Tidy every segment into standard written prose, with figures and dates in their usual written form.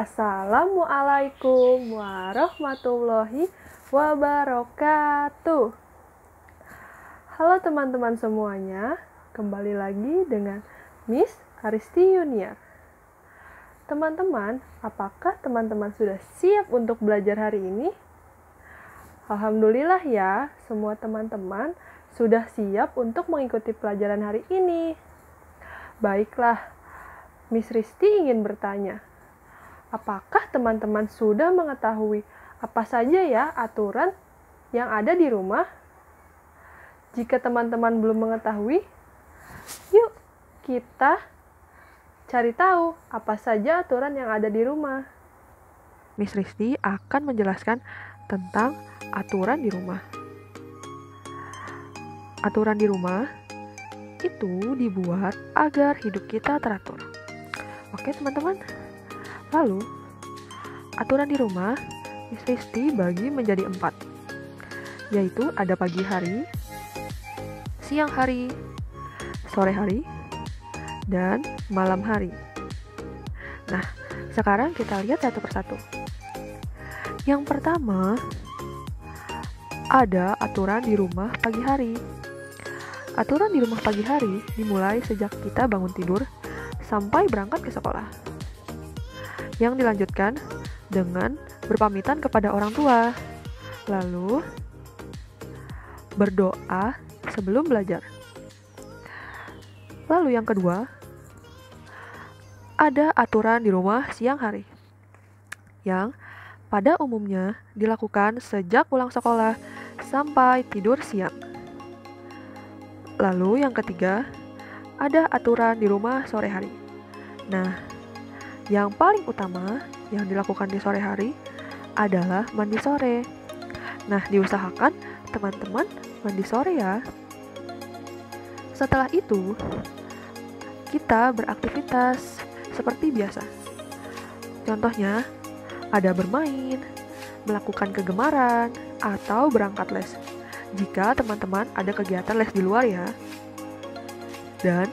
Assalamualaikum warahmatullahi wabarakatuh. Halo teman-teman semuanya, kembali lagi dengan Miss Aristi Yuniar. Teman-teman, apakah teman-teman sudah siap untuk belajar hari ini? Alhamdulillah ya, semua teman-teman sudah siap untuk mengikuti pelajaran hari ini. Baiklah, Miss Risti ingin bertanya, apakah teman-teman sudah mengetahui apa saja ya aturan yang ada di rumah? Jika teman-teman belum mengetahui, yuk kita cari tahu apa saja aturan yang ada di rumah. Miss Risti akan menjelaskan tentang aturan di rumah. Aturan di rumah itu dibuat agar hidup kita teratur. Oke teman-teman? Lalu, aturan di rumah Miss Risti bagi menjadi 4, yaitu ada pagi hari, siang hari, sore hari, dan malam hari. Nah, sekarang kita lihat satu persatu. Yang pertama, ada aturan di rumah pagi hari. Aturan di rumah pagi hari dimulai sejak kita bangun tidur sampai berangkat ke sekolah. Yang dilanjutkan dengan berpamitan kepada orang tua, lalu berdoa sebelum belajar. Lalu yang kedua, ada aturan di rumah siang hari, yang pada umumnya dilakukan sejak pulang sekolah sampai tidur siang. Lalu yang ketiga, ada aturan di rumah sore hari. Nah, yang paling utama yang dilakukan di sore hari adalah mandi sore. Nah, diusahakan teman-teman mandi sore ya. Setelah itu, kita beraktivitas seperti biasa. Contohnya, ada bermain, melakukan kegemaran, atau berangkat les. Jika teman-teman ada kegiatan les di luar ya. Dan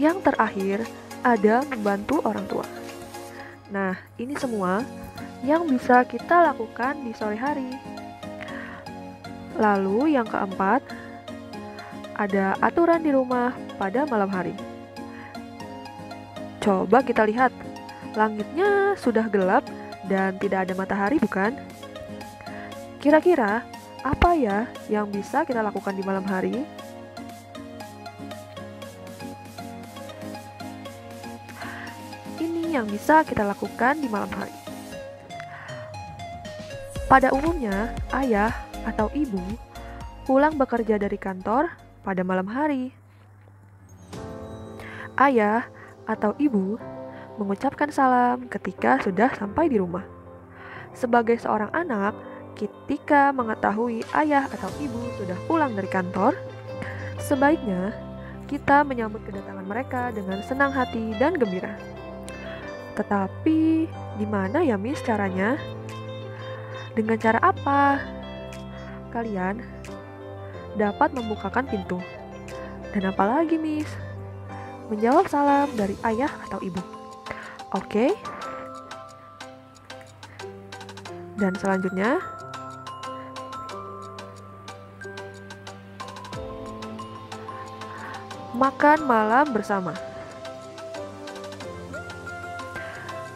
yang terakhir, ada membantu orang tua. Nah, ini semua yang bisa kita lakukan di sore hari. Lalu yang keempat, ada aturan di rumah pada malam hari. Coba kita lihat, langitnya sudah gelap dan tidak ada matahari bukan? Kira-kira apa ya yang bisa kita lakukan di malam hari? Ini yang bisa kita lakukan di malam hari. Pada umumnya, ayah atau ibu pulang bekerja dari kantor pada malam hari. Ayah atau ibu mengucapkan salam ketika sudah sampai di rumah. Sebagai seorang anak, ketika mengetahui ayah atau ibu sudah pulang dari kantor, sebaiknya kita menyambut kedatangan mereka dengan senang hati dan gembira. Tetapi, gimana ya Miss caranya? Dengan cara apa? Kalian dapat membukakan pintu. Dan apalagi Miss? Menjawab salam dari ayah atau ibu. Oke? Dan selanjutnya, makan malam bersama.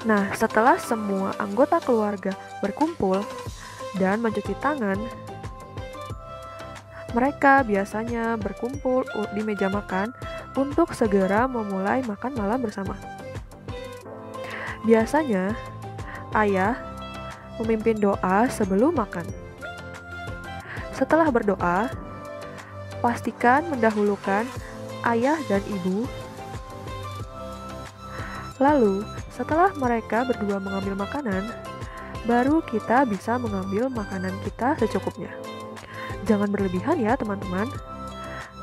Nah, setelah semua anggota keluarga berkumpul dan mencuci tangan, mereka biasanya berkumpul di meja makan untuk segera memulai makan malam bersama. Biasanya, ayah memimpin doa sebelum makan. Setelah berdoa, pastikan mendahulukan ayah dan ibu. Lalu, setelah mereka berdua mengambil makanan, baru kita bisa mengambil makanan kita secukupnya. Jangan berlebihan ya teman-teman.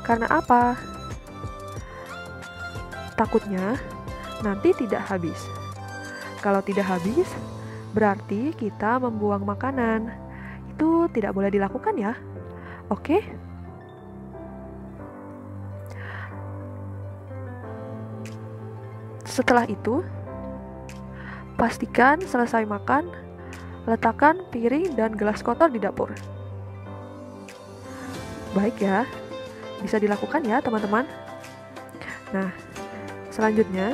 Karena apa? Takutnya nanti tidak habis. Kalau tidak habis, berarti kita membuang makanan. Itu tidak boleh dilakukan ya. Oke? Setelah itu, Pastikan selesai makan, letakkan piring dan gelas kotor di dapur. Baik ya, bisa dilakukan ya teman-teman. Nah, selanjutnya,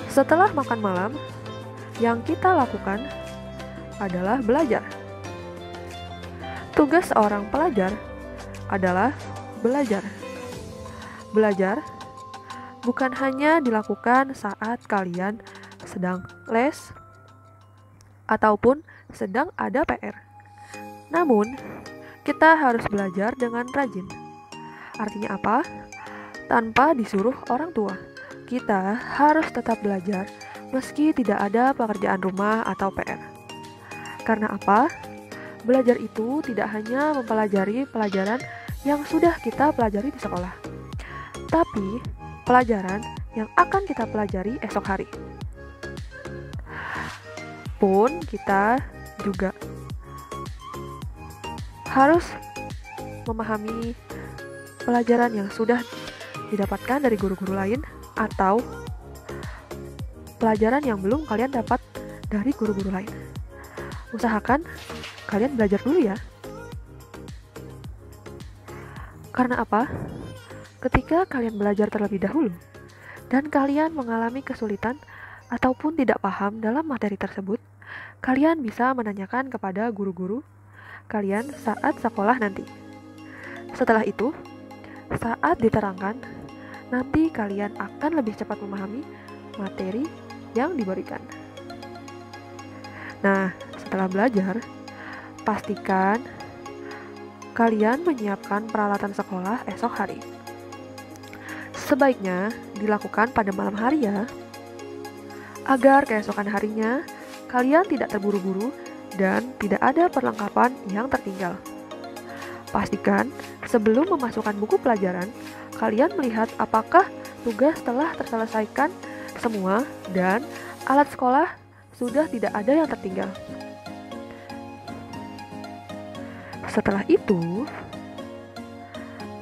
setelah makan malam, yang kita lakukan adalah belajar. Tugas seorang pelajar adalah belajar. Belajar bukan hanya dilakukan saat kalian sedang les ataupun sedang ada PR. Namun, kita harus belajar dengan rajin. Artinya apa? Tanpa disuruh orang tua. Kita harus tetap belajar meski tidak ada pekerjaan rumah atau PR. Karena apa? Belajar itu tidak hanya mempelajari pelajaran yang sudah kita pelajari di sekolah, tapi pelajaran yang akan kita pelajari esok hari. Pun kita juga harus memahami pelajaran yang sudah didapatkan dari guru-guru lain atau pelajaran yang belum kalian dapat dari guru-guru lain. Usahakan kalian belajar dulu ya. Karena apa? Ketika kalian belajar terlebih dahulu dan kalian mengalami kesulitan ataupun tidak paham dalam materi tersebut, kalian bisa menanyakan kepada guru-guru kalian saat sekolah nanti. Setelah itu, saat diterangkan, nanti kalian akan lebih cepat memahami materi yang diberikan. Nah, setelah belajar, pastikan kalian menyiapkan peralatan sekolah esok hari. Sebaiknya dilakukan pada malam hari ya, agar keesokan harinya kalian tidak terburu-buru dan tidak ada perlengkapan yang tertinggal. Pastikan sebelum memasukkan buku pelajaran, kalian melihat apakah tugas telah terselesaikan semua dan alat sekolah sudah tidak ada yang tertinggal. Setelah itu,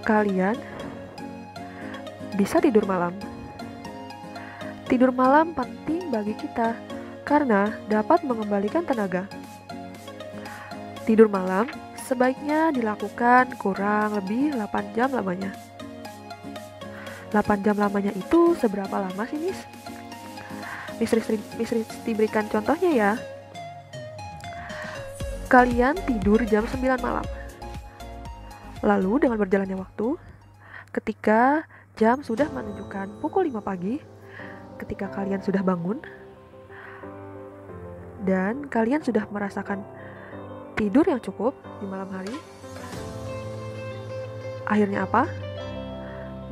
kalian bisa tidur malam. Tidur malam penting bagi kita karena dapat mengembalikan tenaga. Tidur malam sebaiknya dilakukan kurang lebih 8 jam lamanya. 8 jam lamanya itu seberapa lama sih, Miss? Miss Risti berikan contohnya ya. Kalian tidur jam 9 malam. Lalu dengan berjalannya waktu, ketika jam sudah menunjukkan pukul 5 pagi, ketika kalian sudah bangun, dan kalian sudah merasakan tidur yang cukup di malam hari, akhirnya apa?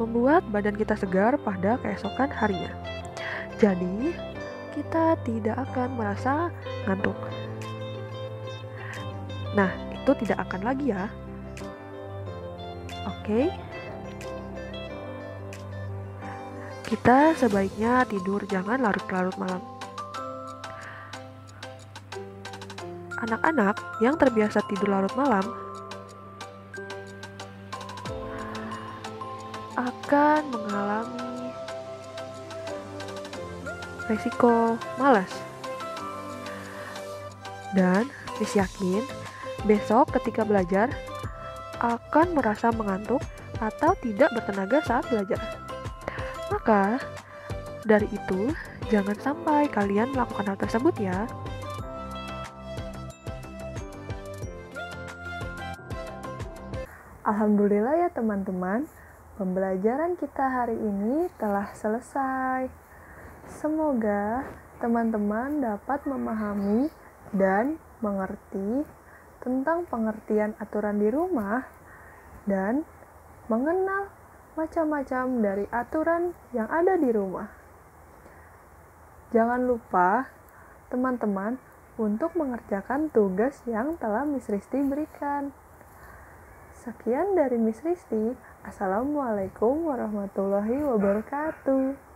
Membuat badan kita segar pada keesokan harinya. Jadi, kita tidak akan merasa ngantuk. Nah, itu tidak akan lagi ya. Oke. Kita sebaiknya tidur jangan larut-larut malam. Anak-anak yang terbiasa tidur larut malam akan mengalami resiko malas. Dan Miss yakin besok ketika belajar akan merasa mengantuk atau tidak bertenaga saat belajar. Maka dari itu jangan sampai kalian melakukan hal tersebut ya. Alhamdulillah ya teman-teman, pembelajaran kita hari ini telah selesai. Semoga teman-teman dapat memahami dan mengerti tentang pengertian aturan di rumah dan mengenal macam-macam dari aturan yang ada di rumah. Jangan lupa teman-teman untuk mengerjakan tugas yang telah Miss Risti berikan. Sekian dari Miss Risti. Assalamualaikum warahmatullahi wabarakatuh.